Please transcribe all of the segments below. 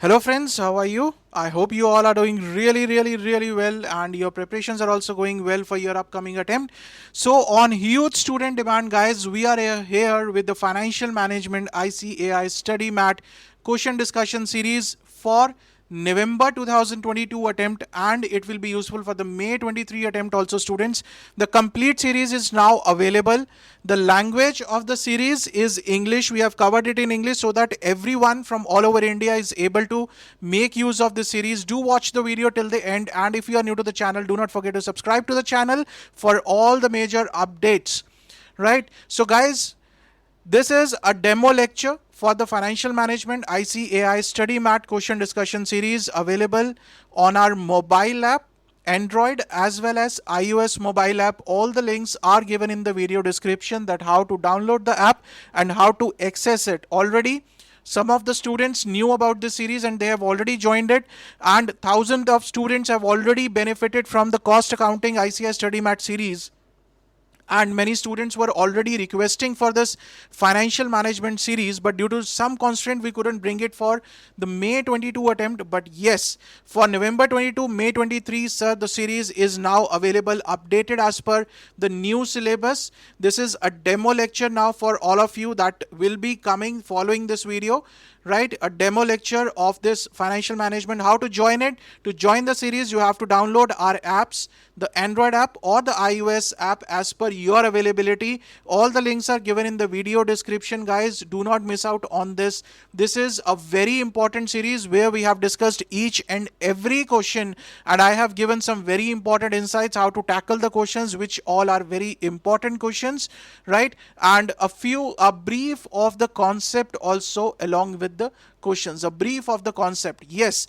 Hello friends, how are you? I hope you all are doing really well and your preparations are also going well for your upcoming attempt. So on huge student demand guys, we are here with the Financial Management ICAI Study Mat question discussion series for November 2022 attempt, and it will be useful for the May 23 attempt also students. The complete series is now available. The language of the series is English. We have covered it in English so that everyone from all over India is able to make use of this series. Do watch the video till the end, and if you are new to the channel, do not forget to subscribe to the channel for all the major updates. Right? So guys, this is a demo lecture for the Financial Management ICAI Study Mat question discussion series available on our mobile app, Android as well as iOS mobile app. All the links are given in the video description, that how to download the app and how to access it. Already some of the students knew about this series and they have already joined it, and thousands of students have already benefited from the cost accounting ICAI Study Mat series, and many students were already requesting for this financial management series, but due to some constraint we couldn't bring it for the May 22 attempt. But yes, for November 22, May 23, sir, the series is now available, updated as per the new syllabus. This is a demo lecture now for all of you that will be coming following this video, right? A demo lecture of this financial management. How to join it? To join the series, you have to download our apps, the Android app or the iOS app as per your availability. All the links are given in the video description, guys. Do not miss out on this. This is a very important series where we have discussed each and every question, and I have given some very important insights how to tackle the questions, which all are very important questions, right? And a brief of the concept also along with the questions, a brief of the concept. Yes,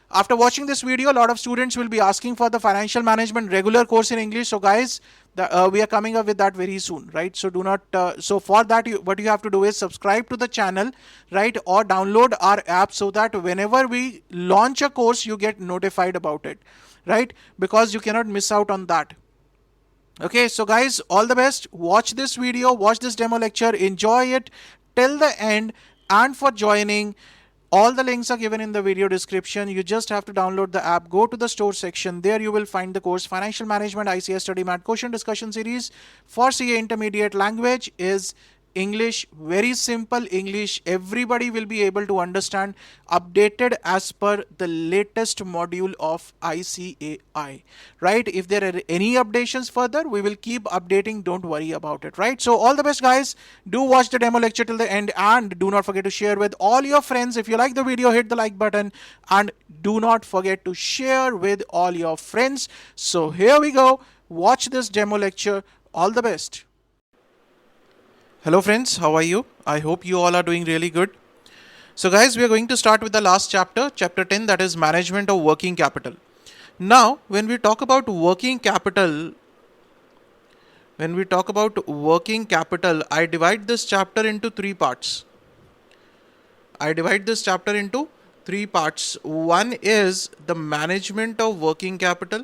after watching this video, a lot of students will be asking for the financial management regular course in English. So guys, we are coming up with that very soon, right? So do not so for that, what you have to do is subscribe to the channel, right, or download our app so that whenever we launch a course you get notified about it, right? Because you cannot miss out on that. Okay, so guys, all the best. Watch this video, watch this demo lecture, enjoy it till the end. And for joining, all the links are given in the video description. You just have to download the app, go to the store section. There you will find the course Financial Management ICAI Study Mat question discussion series for CA Intermediate. Language is English, very simple English. Everybody will be able to understand, updated as per the latest module of ICAI, right? If there are any updations further, we will keep updating. Don't worry about it, right? So all the best, guys. Do watch the demo lecture till the end, and do not forget to share with all your friends. If you like the video, hit the like button, and do not forget to share with all your friends. So here we go. Watch this demo lecture. All the best. Hello friends, how are you? I hope you all are doing really good. So guys, we are going to start with the last chapter, chapter 10, that is management of working capital. Now, when we talk about working capital, I divide this chapter into three parts. One is the management of working capital.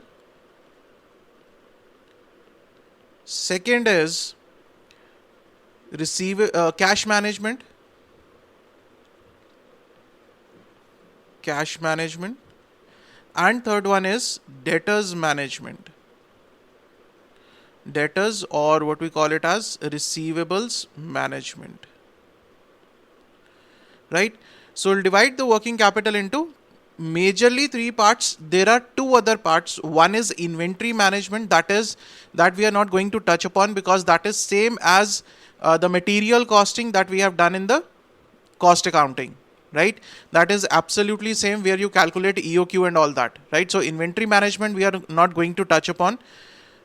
Second is cash management, and third one is debtors management, debtors, or what we call it as receivables management, right? So we'll divide the working capital into majorly three parts. There are two other parts. One is inventory management, that we are not going to touch upon because that is same as the material costing that we have done in the cost accounting, right? That is absolutely same, where you calculate EOQ and all that, right? So inventory management we are not going to touch upon.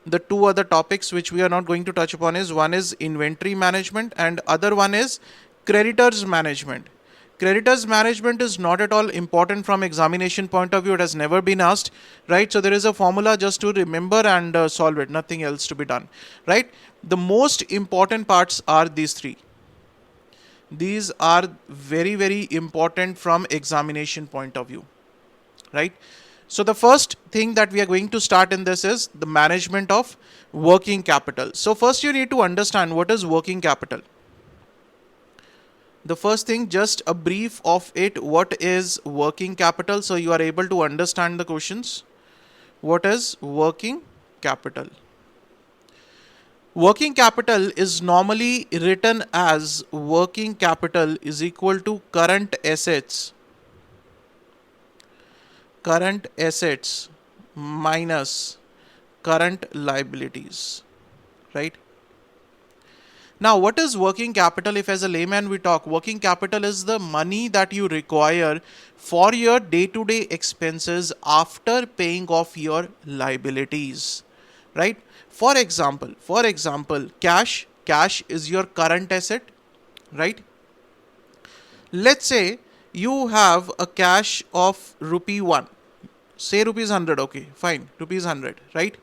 The two other topics which we are not going to touch upon is, one is inventory management and other one is creditors management. Creditors management is not at all important from examination point of view. It has never been asked, right? So there is a formula just to remember and solve it, nothing else to be done, right? The most important parts are these three. These are very important from examination point of view, right? So the first thing that we are going to start in this is the management of working capital. So first you need to understand what is working capital. The first thing, just a brief of it, what is working capital, so you are able to understand the questions. What is working capital? Working capital is normally written as working capital is equal to current assets minus current liabilities, right? Now, what is working capital? If as a layman we talk, working capital is the money that you require for your day-to-day expenses after paying off your liabilities, right? For example, cash is your current asset, right? Let's say you have a cash of rupee 1, say rupees 100, okay, fine, rupees 100, right?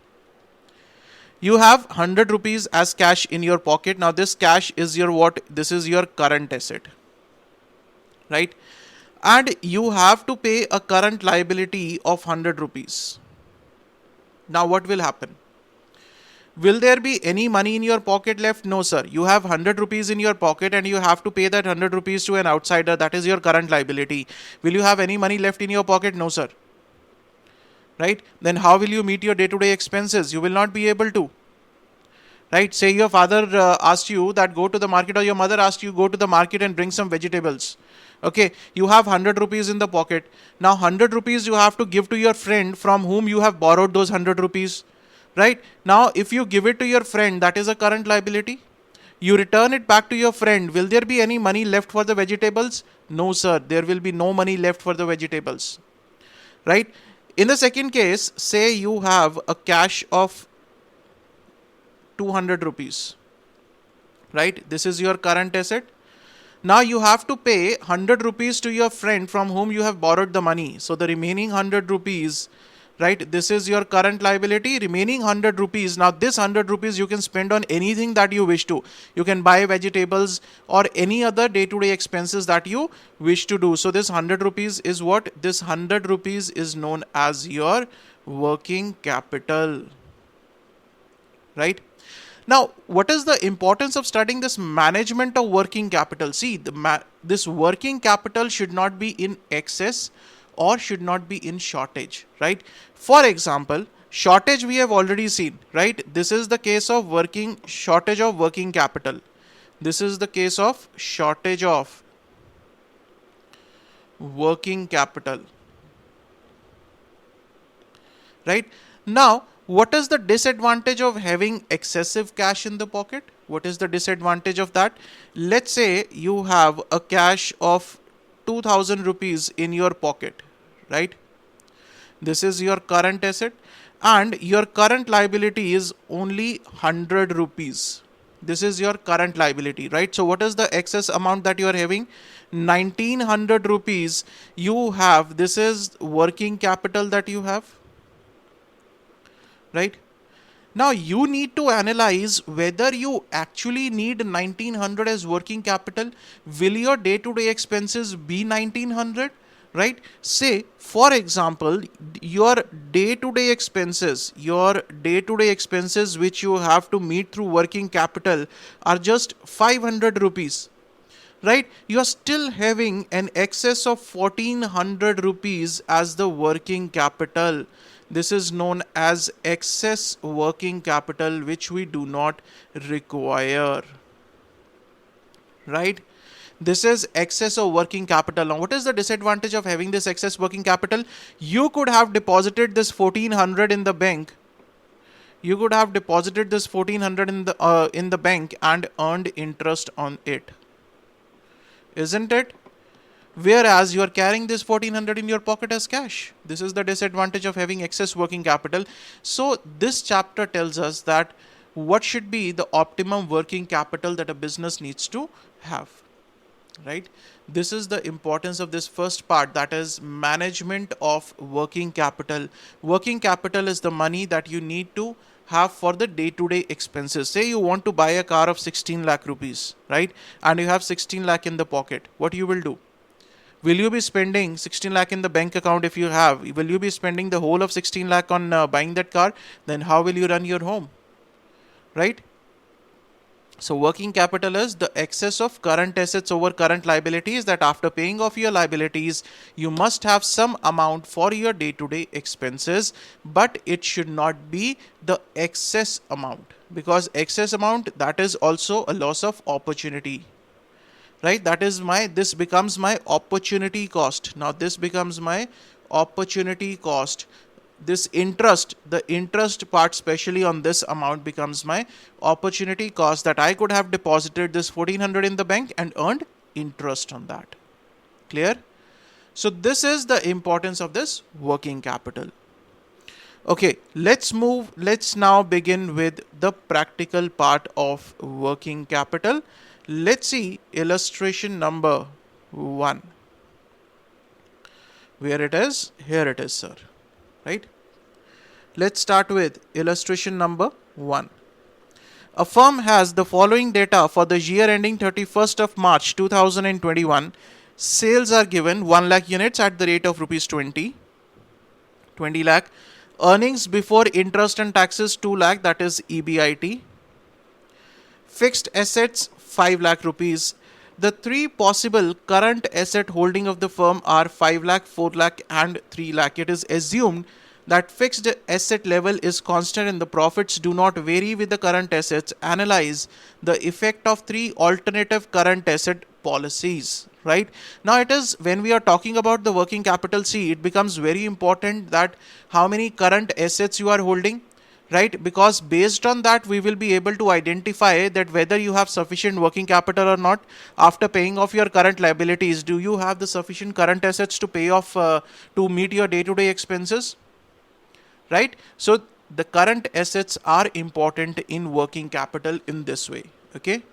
You have 100 rupees as cash in your pocket. Now this cash is your what? This is your current asset, right? And you have to pay a current liability of 100 rupees. Now what will happen? Will there be any money in your pocket left? No, sir. You have 100 rupees in your pocket and you have to pay that 100 rupees to an outsider. That is your current liability. Will you have any money left in your pocket? No, sir. Right? Then how will you meet your day-to-day expenses? You will not be able to. Right? Say your father asked you that go to the market, or your mother asked you go to the market and bring some vegetables. Okay, you have 100 rupees in the pocket. Now 100 rupees you have to give to your friend from whom you have borrowed those 100 rupees. Right? Now if you give it to your friend, that is a current liability. You return it back to your friend. Will there be any money left for the vegetables? No, sir. There will be no money left for the vegetables. Right? In the second case, say you have a cash of 200 rupees. Right? This is your current asset. Now you have to pay 100 rupees to your friend from whom you have borrowed the money. So the remaining 100 rupees, right? This is your current liability, remaining 100 rupees. Now this 100 rupees you can spend on anything that you wish to. You can buy vegetables or any other day-to-day expenses that you wish to do. So this 100 rupees is what? This 100 rupees is known as your working capital, right? Now, what is the importance of studying this management of working capital? See, this working capital should not be in excess or should not be in shortage, right? For example, shortage we have already seen, right? This is the case of shortage of working capital. This is the case of shortage of working capital, right? Now, what is the disadvantage of having excessive cash in the pocket? What is the disadvantage of that? Let's say you have a cash of 2000 rupees in your pocket, right? This is your current asset and your current liability is only 100 rupees. This is your current liability, right? So what is the excess amount that you are having? 1900 rupees you have. This is working capital that you have, right? Now you need to analyze whether you actually need 1900 as working capital. Will your day-to-day expenses be 1900? Right? Say, for example, your day-to-day expenses which you have to meet through working capital are just 500 rupees. Right? You are still having an excess of 1400 rupees as the working capital. This is known as excess working capital, which we do not require. Right? This is excess of working capital. Now, what is the disadvantage of having this excess working capital? You could have deposited this 1400 in the bank. You could have deposited this 1400 in the bank and earned interest on it. Isn't it? Whereas you are carrying this 1400 in your pocket as cash. This is the disadvantage of having excess working capital. So this chapter tells us that what should be the optimum working capital that a business needs to have, right? This is the importance of this first part, that is management of working capital. Working capital is the money that you need to have for the day-to-day expenses. Say you want to buy a car of 16 lakh rupees, right? And you have 16 lakh in the pocket. What you will do? Will you be spending 16 lakh in the bank account? If you have, will you be spending the whole of 16 lakh on buying that car? Then how will you run your home? Right? So working capital is the excess of current assets over current liabilities, that after paying off your liabilities, you must have some amount for your day-to-day expenses, but it should not be the excess amount, because excess amount, that is also a loss of opportunity, right? That is this becomes my opportunity cost. Now this becomes my opportunity cost. This interest, the interest part especially on this amount, becomes my opportunity cost, that I could have deposited this 1400 in the bank and earned interest on that. Clear? So this is the importance of this working capital. Okay, let's now begin with the practical part of working capital. Let's see illustration number 1. Where it is? Here it is, sir. Right? Let's start with illustration number 1. A firm has the following data for the year ending 31st of March 2021. Sales are given 1 lakh units at the rate of rupees 20 lakh. Earnings before interest and taxes 2 lakh, that is EBIT. Fixed assets 5 lakh rupees. The three possible current asset holding of the firm are 5 lakh, 4 lakh and 3 lakh. It is assumed that fixed asset level is constant and the profits do not vary with the current assets. Analyze the effect of three alternative current asset policies. Right now, it is when we are talking about the working capital, see, it becomes very important that how many current assets you are holding, right? Because based on that, we will be able to identify that whether you have sufficient working capital or not. After paying off your current liabilities, do you have the sufficient current assets to pay off to meet your day-to-day expenses? Right? So the current assets are important in working capital in this way. Okay.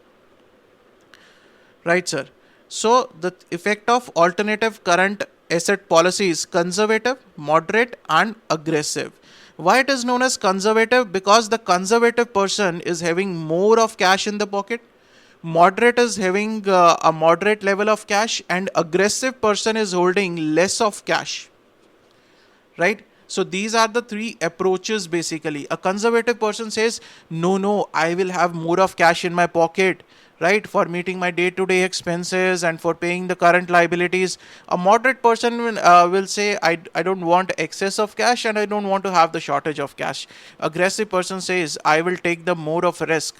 Right, sir. So the effect of alternative current asset policies: conservative, moderate and aggressive. Why it is known as conservative? Because the conservative person is having more of cash in the pocket, moderate is having a moderate level of cash, and aggressive person is holding less of cash. Right? So these are the three approaches basically. A conservative person says, no, I will have more of cash in my pocket, right, for meeting my day-to-day expenses and for paying the current liabilities. A moderate person will say, I don't want excess of cash and I don't want to have the shortage of cash. Aggressive person says, I will take the more of risk,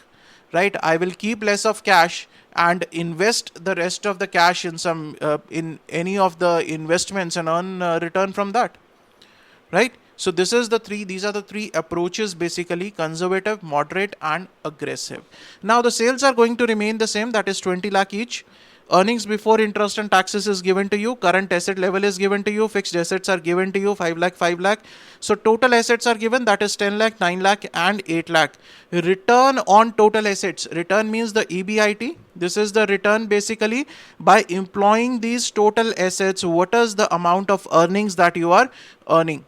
right? I will keep less of cash and invest the rest of the cash in some in any of the investments and earn return from that. Right? So these are the three approaches basically: conservative, moderate and aggressive. Now the sales are going to remain the same, that is 20 lakh each. Earnings before interest and taxes is given to you. Current asset level is given to you. Fixed assets are given to you, 5 lakh, 5 lakh. So total assets are given, that is 10 lakh, 9 lakh and 8 lakh. Return on total assets. Return means the EBIT. This is the return basically by employing these total assets. What is the amount of earnings that you are earning?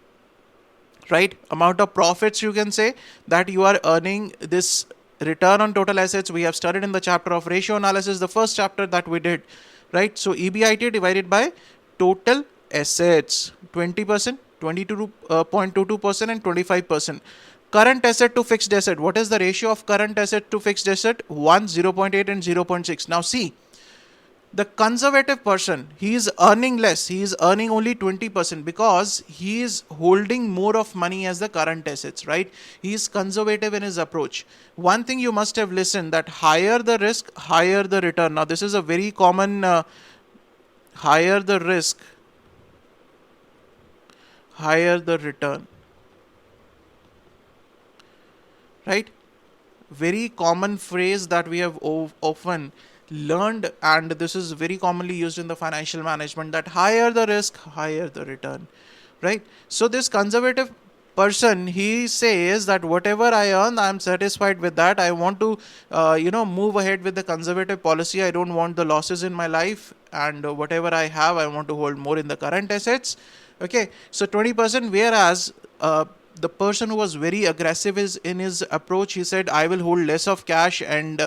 Right? Amount of profits, you can say, that you are earning. This return on total assets we have studied in the chapter of ratio analysis, the first chapter that we did. Right? So EBIT divided by total assets, 20%, 22.22% and 25%. Current asset to fixed asset. What is the ratio of current asset to fixed asset? 1, 0.8 and 0.6. Now see, the conservative person, he is earning less. He is earning only 20% because he is holding more of money as the current assets, right? He is conservative in his approach. One thing you must have listened, that higher the risk, higher the return. Now this is a very common higher the risk, higher the return. Right? Very common phrase that we have often learned, and this is very commonly used in the financial management, that higher the risk, higher the return. Right? So this conservative person, he says that whatever I earn, I am satisfied with that. I want to move ahead with the conservative policy. I don't want the losses in my life, and whatever I have, I want to hold more in the current assets. Okay, so 20%. Whereas the person who was very aggressive is in his approach, he said, I will hold less of cash and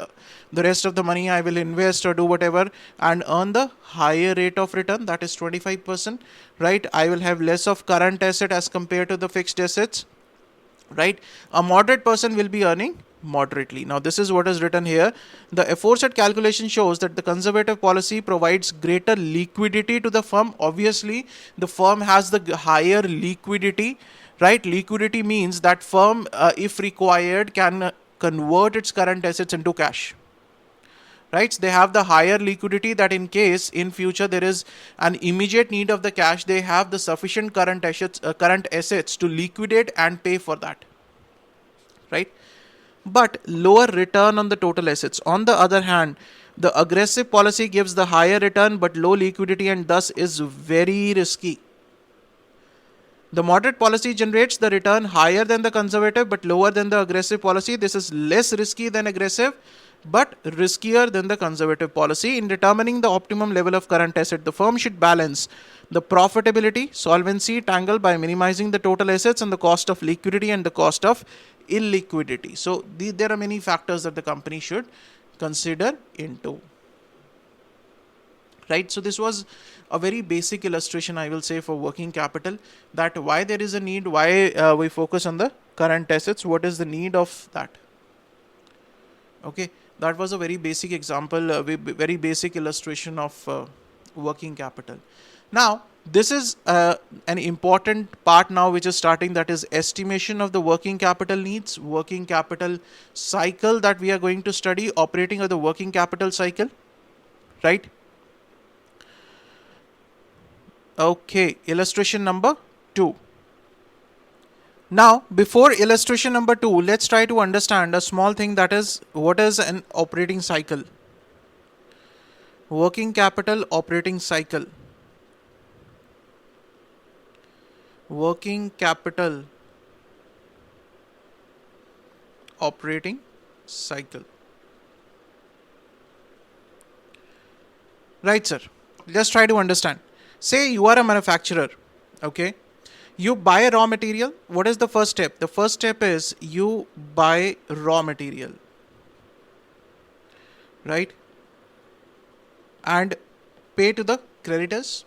the rest of the money I will invest or do whatever and earn the higher rate of return, that is 25%. Right? I will have less of current asset as compared to the fixed assets. Right? A moderate person will be earning moderately. Now this is what is written here. The aforesaid calculation shows that the conservative policy provides greater liquidity to the firm. Obviously, the firm has the higher liquidity, right? Liquidity means that firm, if required, can convert its current assets into cash. Right? They have the higher liquidity, that in case in future there is an immediate need of the cash, they have the sufficient current assets to liquidate and pay for that. Right? But lower return on the total assets. On the other hand, the aggressive policy gives the higher return but low liquidity and thus is very risky. The moderate policy generates the return higher than the conservative but lower than the aggressive policy. This is less risky than aggressive but riskier than the conservative policy. In determining the optimum level of current asset, the firm should balance the profitability, solvency tangle by minimizing the total assets and the cost of liquidity and the cost of illiquidity. So there are many factors that the company should consider into. Right? So this was a very basic illustration, I will say, for working capital, that why there is a need, why we focus on the current assets, what is the need of that. Okay, that was a very basic example, very basic illustration of working capital. Now, this is an important part now which is starting, that is estimation of the working capital needs, working capital cycle that we are going to study, operating of the working capital cycle, right? Okay, illustration number 2. Now, before illustration number 2, let's try to understand a small thing, that is, what is an operating cycle? Working capital operating cycle. Working capital operating cycle. Right, sir. Let's try to understand. Say you are a manufacturer, okay? You buy a raw material. What is the first step? The first step is you buy raw material, right? And pay to the creditors,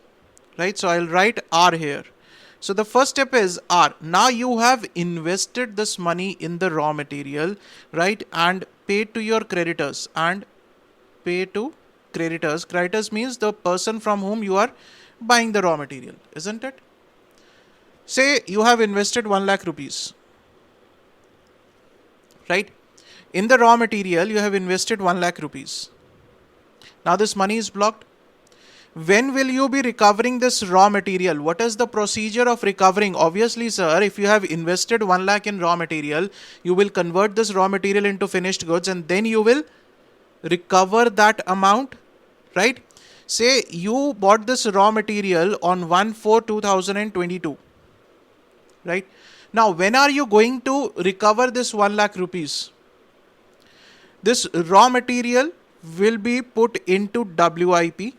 right? So I'll write R here. So the first step is R. Now you have invested this money in the raw material, right? And pay to your creditors and pay to creditors. Creditors means the person from whom you are buying the raw material, isn't it? Say you have invested 1 lakh rupees, right? In the raw material, you have invested 1 lakh rupees. Now this money is blocked. When will you be recovering this raw material? What is the procedure of recovering? Obviously, sir, if you have invested 1 lakh in raw material, you will convert this raw material into finished goods and then you will recover that amount, right? Say you bought this raw material on 1/4/2022, right? Now, when are you going to recover this 1 lakh rupees? This raw material will be put into WIP.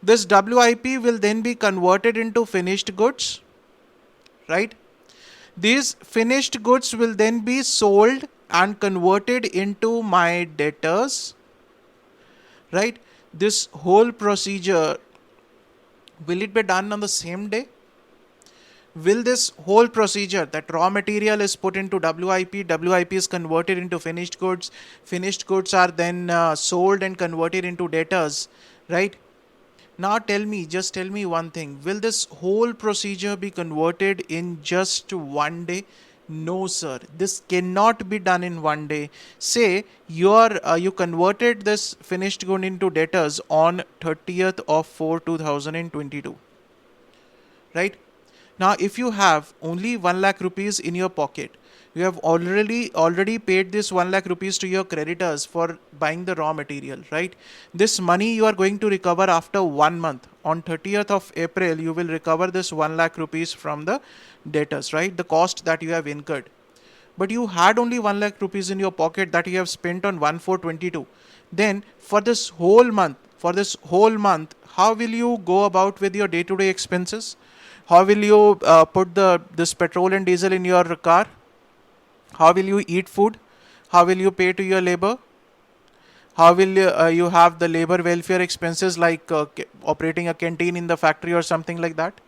This WIP will then be converted into finished goods, right? These finished goods will then be sold and converted into my debtors, right? This whole procedure, will it be done on the same day? Will this whole procedure, that raw material is put into WIP, WIP is converted into finished goods are then sold and converted into debtors, right? Now just tell me one thing, will this whole procedure be converted in just one day? No, sir, this cannot be done in one day. Say you converted this finished good into debtors on 30th/4/2022, right? Now, if you have only 1 lakh rupees in your pocket, you have already paid this 1 lakh rupees to your creditors for buying the raw material, right? This money you are going to recover after 1 month. On 30th of April, you will recover this 1 lakh rupees from the debtors, right? The cost that you have incurred. But you had only 1 lakh rupees in your pocket that you have spent on 1/4/22. Then for this whole month, how will you go about with your day-to-day expenses? How will you put this petrol and diesel in your car? How will you eat food? How will you pay to your labor? How will you have the labor welfare expenses like operating a canteen in the factory or something like that?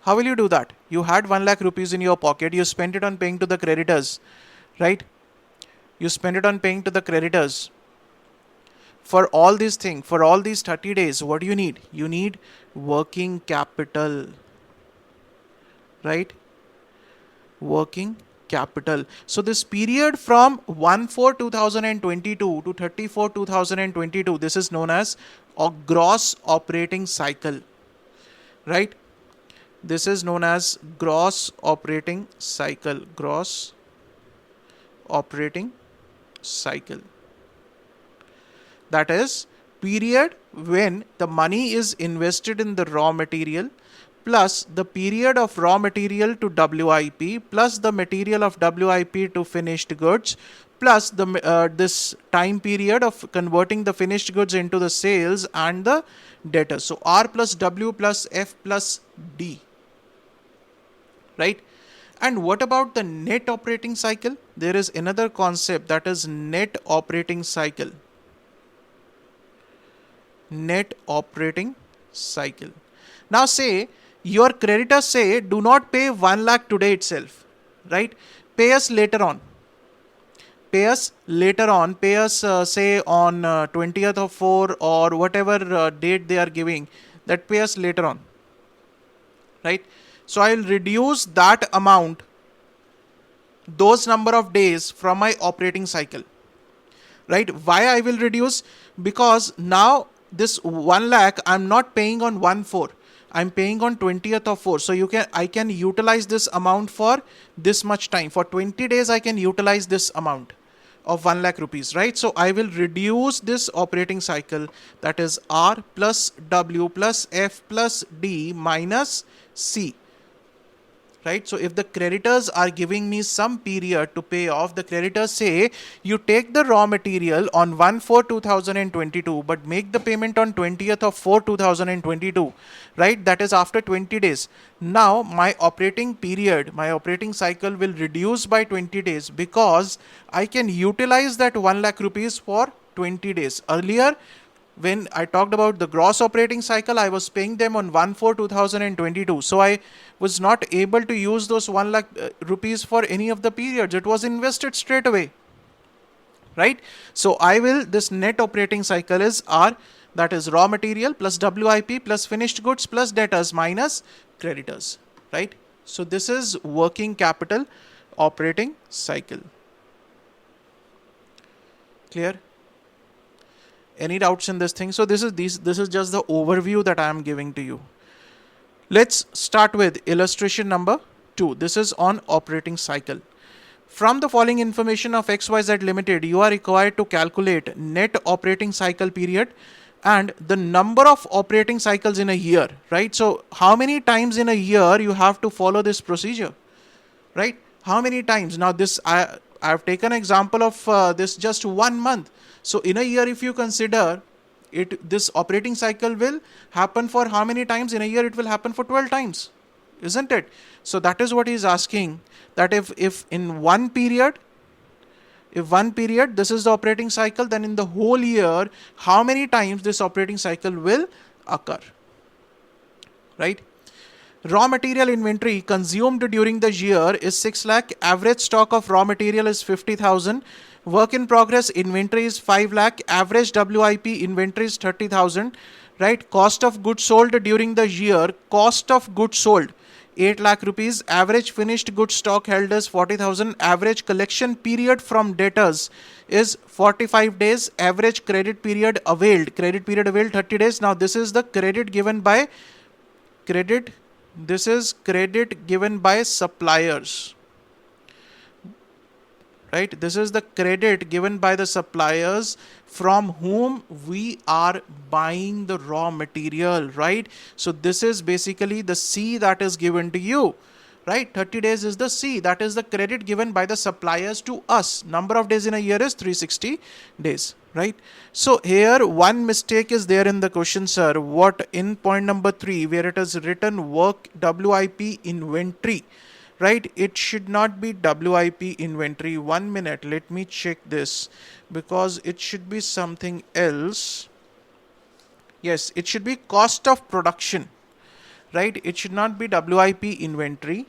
How will you do that? You had 1 lakh rupees in your pocket. You spent it on paying to the creditors, right? You spend it on paying to the creditors. For all these things, for all these 30 days, what do you need? You need working capital, right? Working capital. So this period from 1/4/2022 to 30/4/2022, this is known as a gross operating cycle, right? This is known as gross operating cycle. Gross operating cycle. That is period when the money is invested in the raw material plus the period of raw material to WIP plus the material of WIP to finished goods plus the this time period of converting the finished goods into the sales and the debtors. So R plus W plus F plus D, right? And what about the net operating cycle? There is another concept, that is net operating cycle. Net operating cycle. Now say your creditors say do not pay 1 lakh today itself, right? Pay us later on. Pay us later on. Pay us say on 20th of 4 or whatever date they are giving. That pay us later on, right? So I will reduce that amount, those number of days from my operating cycle, right? Why I will reduce? Because now this 1 lakh I'm not paying on 1/4, I'm paying on 20th of 4. So I can utilize this amount for this much time. For 20 days I can utilize this amount of 1 lakh rupees, right? So I will reduce this operating cycle, that is R plus W plus F plus D minus C. Right? So if the creditors are giving me some period to pay off, the creditors say you take the raw material on 1/4/2022 but make the payment on 20th of 4/2022, right? That is after 20 days. Now my operating period, my operating cycle will reduce by 20 days because I can utilize that 1 lakh rupees for 20 days. Earlier, when I talked about the gross operating cycle, I was paying them on 1/4/2022. So I was not able to use those 1 lakh rupees for any of the periods. It was invested straight away, right? So this net operating cycle is R, that is raw material plus WIP plus finished goods plus debtors minus creditors, right? So this is working capital operating cycle. Clear? Any doubts in this thing? So this is just the overview that I am giving to you. Let's start with illustration number 2. This is on operating cycle. From the following information of XYZ Limited, you are required to calculate net operating cycle period and the number of operating cycles in a year, right? So how many times in a year you have to follow this procedure, right? How many times? Now this I have taken an example of this just 1 month. So in a year, if you consider it, this operating cycle will happen for how many times? In a year, it will happen for 12 times, isn't it? So that is what he is asking, that if in one period, this is the operating cycle, then in the whole year, how many times this operating cycle will occur, right? Raw material inventory consumed during the year is 6 lakh. Average stock of raw material is 50,000. Work in progress inventory is 5 lakh. Average WIP inventory is 30,000. Right? Cost of goods sold during the year. Cost of goods sold 8 lakh rupees. Average finished goods stock held is 40,000. Average collection period from debtors is 45 days. Average credit period availed. Credit period availed 30 days. Now this is the credit given by This is credit given by suppliers, right? This is the credit given by the suppliers from whom we are buying the raw material, right? So this is basically the C that is given to you, right? 30 days is the C, that is the credit given by the suppliers to us. Number of days in a year is 360 days. Right? So here one mistake is there in the question, sir. What in point number 3, where it is written work WIP inventory, right? It should not be WIP inventory. 1 minute, let me check this, because it should be something else. Yes, it should be cost of production, right? It should not be WIP inventory,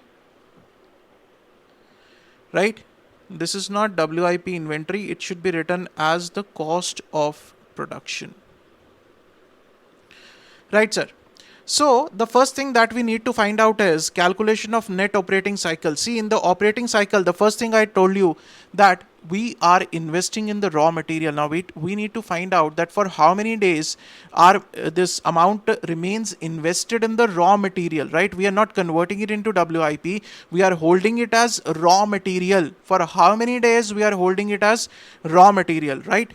right? This is not WIP inventory. It should be written as the cost of production. Right, sir? So the first thing that we need to find out is calculation of net operating cycle. See, in the operating cycle, the first thing I told you that we are investing in the raw material. Now we need to find out that for how many days our this amount remains invested in the raw material, right? We are not converting it into WIP. We are holding it as raw material. For how many days we are holding it as raw material, right?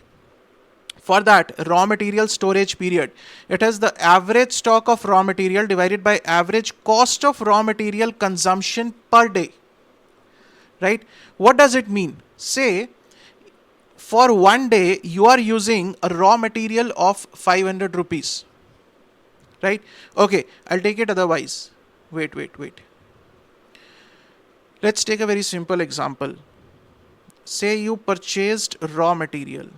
For that raw material storage period, it is the average stock of raw material divided by average cost of raw material consumption per day, right? What does it mean? Say for one day you are using a raw material of 500 rupees, right? Okay, I'll take it otherwise. Wait. Let's take a very simple example. Say you purchased raw material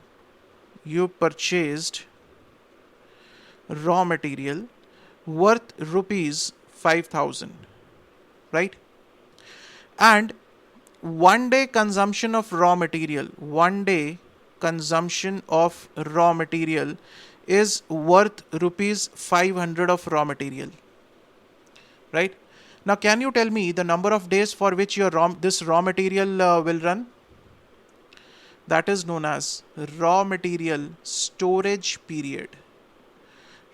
worth rupees 5,000, right? And one day consumption of raw material is worth rupees 500 of raw material, right? Now can you tell me the number of days for which this raw material will run? That is known as raw material storage period,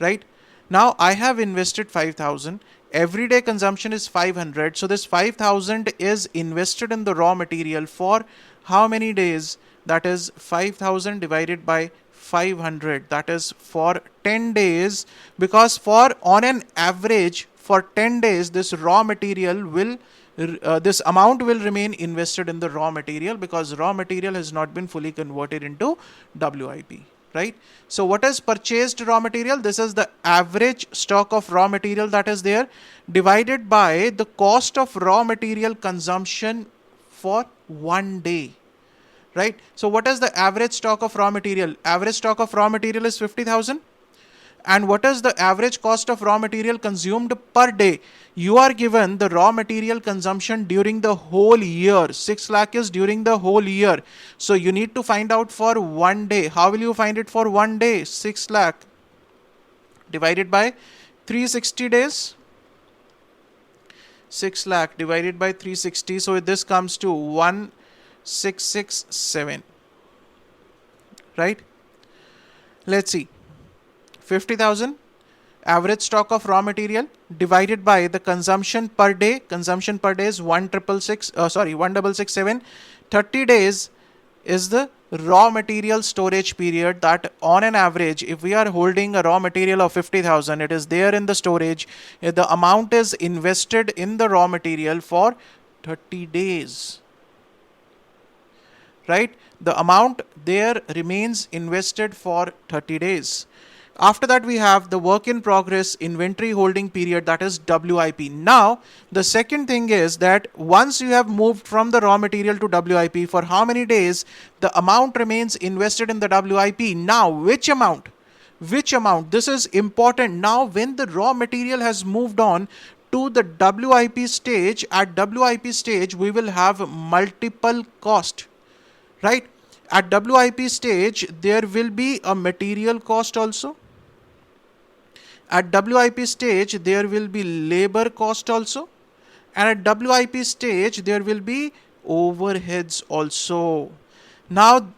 right? Now I have invested 5,000. Everyday consumption is 500. So this 5,000 is invested in the raw material for how many days? That is 5,000 divided by 500. That is for 10 days, because on an average for 10 days this raw material will this amount will remain invested in the raw material, because raw material has not been fully converted into WIP, right? So what is purchased raw material? This is the average stock of raw material that is there, divided by the cost of raw material consumption for one day, right? So what is the average stock of raw material? Average stock of raw material is 50,000. And what is the average cost of raw material consumed per day? You are given the raw material consumption during the whole year. 6 lakh is during the whole year. So you need to find out for one day. How will you find it for one day? 6 lakh divided by 360 days. 6 lakh divided by 360. So this comes to 1667. Right? Let's see. 50,000 average stock of raw material divided by the consumption per day. Consumption per day is 1667. 30 days is the raw material storage period, that on an average, if we are holding a raw material of 50,000, it is there in the storage. The amount is invested in the raw material for 30 days. Right? The amount there remains invested for 30 days. After that, we have the work in progress inventory holding period, that is WIP. Now, the second thing is that once you have moved from the raw material to WIP, for how many days the amount remains invested in the WIP. Now, which amount? This is important. Now, when the raw material has moved on to the WIP stage, at WIP stage, we will have multiple cost, right? At WIP stage, there will be a material cost also. At WIP stage, there will be labor cost also. And at WIP stage, there will be overheads also. Now,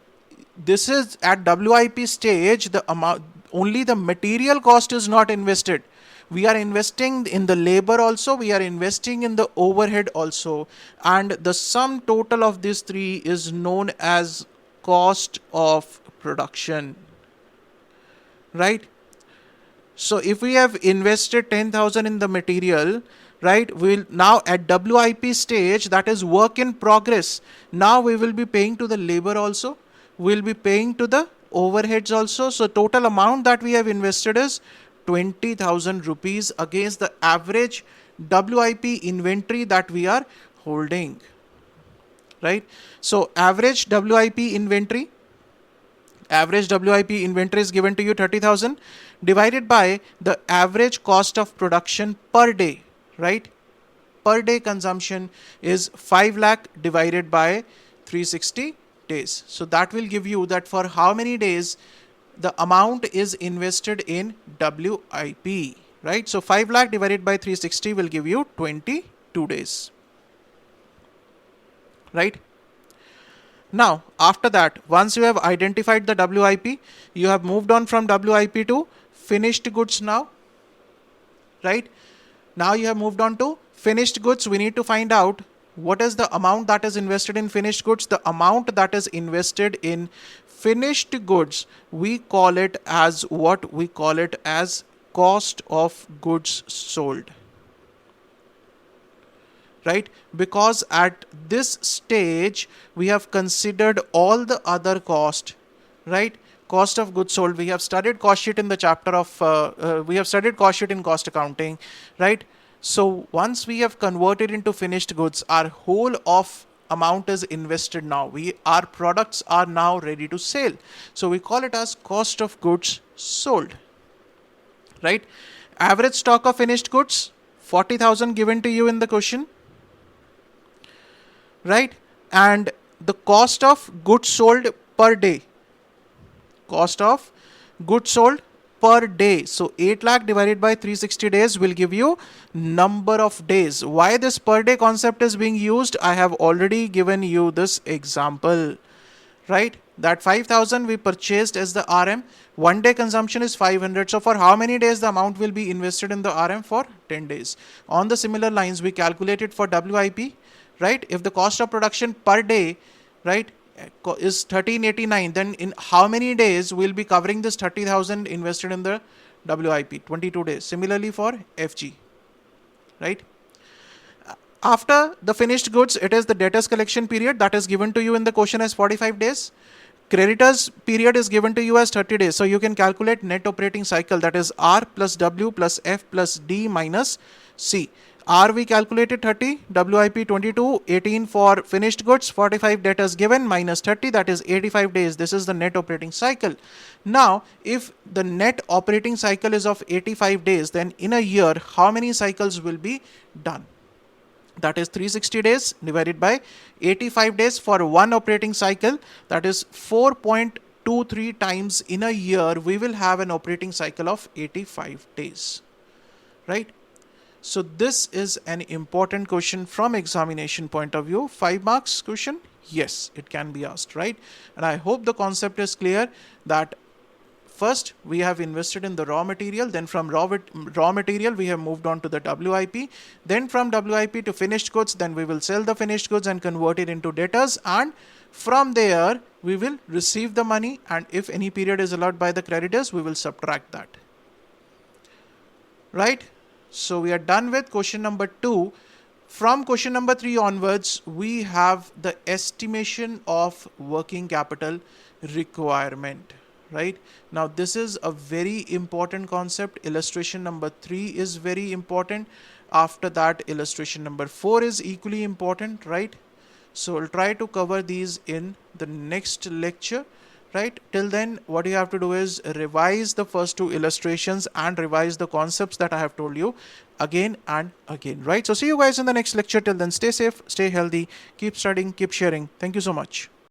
this is at WIP stage, the amount, only the material cost is not invested. We are investing in the labor also, we are investing in the overhead also. And the sum total of these three is known as cost of production, right? So if we have invested 10,000 in the material, right, we'll now at WIP stage, that is work in progress. Now we will be paying to the labor also. We'll be paying to the overheads also. So total amount that we have invested is 20,000 rupees against the average WIP inventory that we are holding, right? So average WIP inventory is given to you 30,000 divided by the average cost of production per day, right? Per day consumption is 5 lakh divided by 360 days. So that will give you that for how many days the amount is invested in WIP, right? So 5 lakh divided by 360 will give you 22 days, right? Now, after that, once you have identified the WIP, you have moved on from WIP to finished goods now, right? Now you have moved on to finished goods. We need to find out what is the amount that is invested in finished goods. The amount that is invested in finished goods, we call it as what? We call it as cost of goods sold, right? Because at this stage we have considered all the other cost, right? Cost of goods sold. We have studied cost sheet in the chapter of we have studied cost sheet in cost accounting, right? So once we have converted into finished goods, our whole of amount is invested now. Our products are now ready to sell. So we call it as cost of goods sold, right? Average stock of finished goods, 40,000 given to you in the question, right? And the cost of goods sold per day, cost of goods sold per day. So 8 lakh divided by 360 days will give you number of days. Why this per day concept is being used? I have already given you this example, right? That 5,000 we purchased as the RM. 1 day consumption is 500. So for how many days the amount will be invested in the RM? For 10 days. On the similar lines, we calculated for WIP, right? If the cost of production per day, right, is 1389, then in how many days we'll be covering this 30,000 invested in the WIP? 22 days. Similarly for FG, right? After the finished goods, it is the debtors collection period that is given to you in the question as 45 days. Creditors period is given to you as 30 days. So you can calculate net operating cycle, that is R plus W plus F plus D minus C. R we calculated 30, WIP 22, 18 for finished goods, 45 debtors given, minus 30, that is 85 days. This is the net operating cycle. Now, if the net operating cycle is of 85 days, then in a year, how many cycles will be done? That is 360 days divided by 85 days for one operating cycle. That is 4.23 times in a year we will have an operating cycle of 85 days, right? So this is an important question from examination point of view. 5 marks question? Yes, it can be asked, right? And I hope the concept is clear that first we have invested in the raw material, then from raw material we have moved on to the WIP, then from WIP to finished goods, then we will sell the finished goods and convert it into debtors, and from there we will receive the money, and if any period is allowed by the creditors, we will subtract that, right? So we are done with question number 2. From question number 3 onwards, we have the estimation of working capital requirement, right? Now this is a very important concept. Illustration number 3 is very important. After that, illustration number 4 is equally important, right? So I'll try to cover these in the next lecture, right? Till then, what you have to do is revise the first 2 illustrations and revise the concepts that I have told you again and again, right? So see you guys in the next lecture. Till then, stay safe, stay healthy, keep studying, keep sharing. Thank you so much.